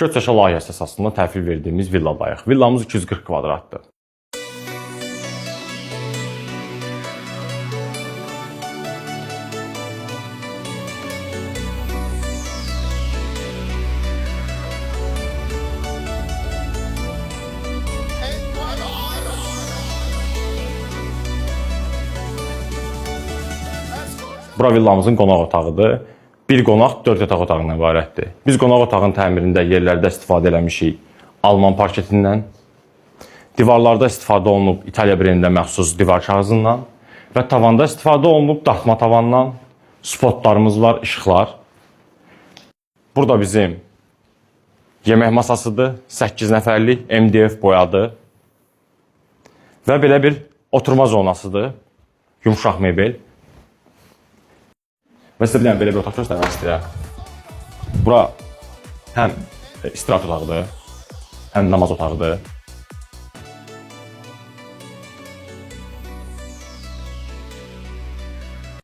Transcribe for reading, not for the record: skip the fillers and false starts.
Köçyaşa layihəsi əsasında təhvil verdiyimiz villadayıq. Villamız 240 kvadratdır. Bura villamızın qonaq otağıdır. Bir qonaq 4 yataq otağından ibarətdir. Biz qonaq otağının təmirində yerlərdə istifadə eləmişik Alman parketindən. Divarlarda istifadə olunub İtaliya brendində məxsus divar kağızından və tavanda istifadə olunub daxma tavandan. Spotlarımız var, işıqlar. Burada bizim yemək masasıdır. 8 nəfərlik MDF boyadır. Və belə bir oturma zonasıdır. Yumşaq mebel. Və sizə belə bir otaq göstərmək istəyirəm. Bura həm istirahət otağıdır, həm namaz otağıdır.